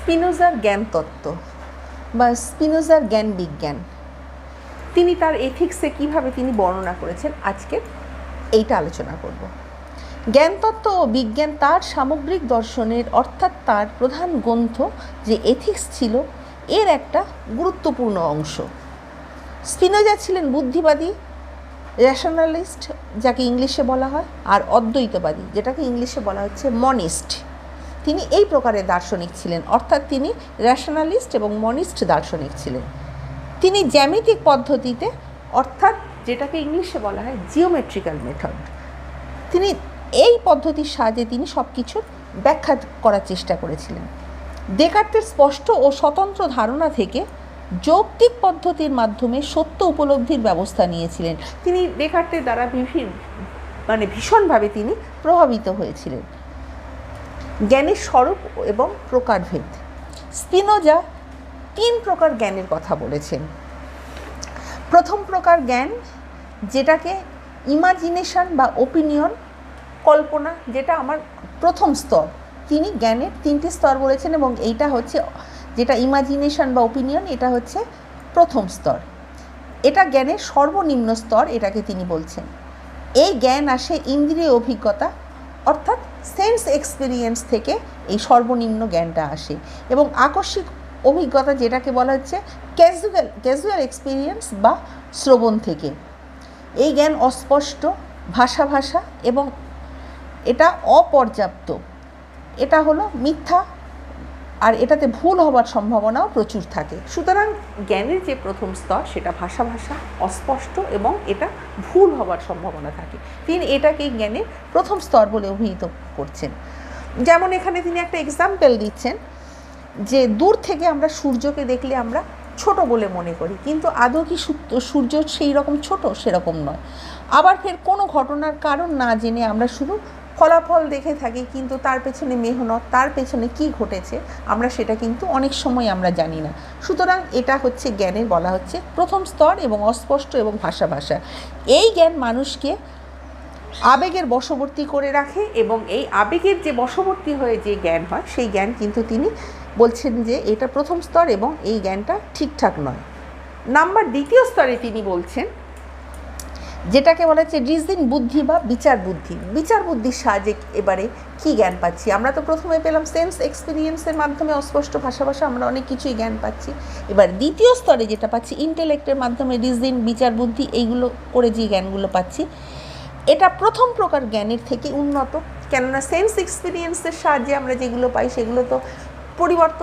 স্পিনোজার জ্ঞান তত্ত্ব বা স্পিনোজার জ্ঞান বিজ্ঞান, তিনি তার এথিক্সে কিভাবে তিনি বর্ণনা করেছেন, আজকে এইটা আলোচনা করব। জ্ঞানতত্ত্ব ও বিজ্ঞান তার সামগ্রিক দর্শনের অর্থাৎ তার প্রধান গ্রন্থ যে এথিক্স ছিল এর একটা গুরুত্বপূর্ণ অংশ। স্পিনোজা ছিলেন বুদ্ধিবাদী, র্যাশনালিস্ট যাকে ইংলিশে বলা হয়, আর অদ্বৈতবাদী যেটাকে ইংলিশে বলা হচ্ছে মনিস্ট। তিনি এই প্রকারের দার্শনিক ছিলেন, অর্থাৎ তিনি র্যাশনালিস্ট এবং মনিস্ট দার্শনিক ছিলেন। তিনি জ্যামিতিক পদ্ধতিতে, অর্থাৎ যেটাকে ইংলিশে বলা হয় জিওমেট্রিক্যাল মেথড, তিনি এই পদ্ধতির সাহায্যে তিনি সব কিছুর ব্যাখ্যা করার চেষ্টা করেছিলেন। ডেকার্তের স্পষ্ট ও স্বতন্ত্র ধারণা থেকে যৌক্তিক পদ্ধতির মাধ্যমে সত্য উপলব্ধির ব্যবস্থা নিয়েছিলেন। তিনি ডেকার্তের দ্বারা ভীষণভাবে তিনি প্রভাবিত হয়েছিলেন। জ্ঞানের স্বরূপ এবং প্রকারভেদ, স্পিনোজা 3 প্রকার জ্ঞানের কথা বলেছেন। প্রথম প্রকার জ্ঞান যেটাকে ইমাজিনেশন বা ওপিনিয়ন, কল্পনা, যেটা আমার প্রথম স্তর, তিনি জ্ঞানের 3টি স্তর বলেছেন এবং এইটা হচ্ছে যেটা ইমাজিনেশন বা ওপিনিয়ন, এটা হচ্ছে প্রথম স্তর। এটা জ্ঞানের সর্বনিম্ন স্তর, এটাকে তিনি বলছেন। এই জ্ঞান আসে ইন্দ্রিয় অভিজ্ঞতা অর্থাৎ সেন্স এক্সপিরিয়েন্স থেকে এই সর্বনিম্ন জ্ঞানটা আসে, এবং আকস্মিক অভিজ্ঞতা যেটাকে বলা হচ্ছে ক্যাজুয়াল এক্সপিরিয়েন্স বা শ্রবণ থেকে। এই জ্ঞান অস্পষ্ট, ভাষা এবং এটা অপর্যাপ্ত, এটা হলো মিথ্যা, আর এটাতে ভুল হবার সম্ভাবনাও প্রচুর থাকে। সুতরাং জ্ঞানের যে প্রথম স্তর সেটা ভাষা, অস্পষ্ট এবং এটা ভুল হবার সম্ভাবনা থাকে। তিনি এটাকে জ্ঞানের প্রথম স্তর বলে অভিহিত করছেন। যেমন এখানে তিনি একটা এক্সাম্পল দিচ্ছেন যে দূর থেকে আমরা সূর্যকে দেখলে আমরা ছোট বলে মনে করি, কিন্তু আদৌ কি সূর্য সেই রকম ছোট? সেরকম নয়। আবার ফের কোনো ঘটনার কারণ না জেনে আমরা শুধু ফলাফল দেখে থাকি, কিন্তু তার পেছনে মেহনত, তার পেছনে কি ঘটেছে আমরা সেটা কিন্তু অনেক সময় আমরা জানি না। সুতরাং এটা হচ্ছে জ্ঞানের বলা হচ্ছে প্রথম স্তর এবং অস্পষ্ট এবং ভাষা। এই জ্ঞান মানুষকে আবেগের বশবর্তী করে রাখে, এবং এই আবেগের যে বশবর্তী হয়ে যে জ্ঞান হয় সেই জ্ঞান কিন্তু তিনি বলছেন যে এটা প্রথম স্তর এবং এই জ্ঞানটা ঠিকঠাক নয়। দ্বিতীয় স্তরে তিনি বলছেন যেটাকে বলা হচ্ছে রিজন বুদ্ধি বা বিচার বুদ্ধির সাহায্যে এবারে কি জ্ঞান পাচ্ছি। আমরা তো প্রথমে পেলাম সেন্স এক্সপিরিয়েন্সের মাধ্যমে, অস্পষ্ট ভাষা আমরা অনেক কিছুই জ্ঞান পাচ্ছি। এবার দ্বিতীয় স্তরে যেটা পাচ্ছি ইন্টেলেক্টের মাধ্যমে, রিজন, বিচার বুদ্ধি, এইগুলো করে যে জ্ঞানগুলো পাচ্ছি, এটা প্রথম প্রকার জ্ঞানের থেকে উন্নত। কেননা সেন্স এক্সপিরিয়েন্সের সাহায্যে আমরা যেগুলো পাই সেগুলো তো পরিবর্তন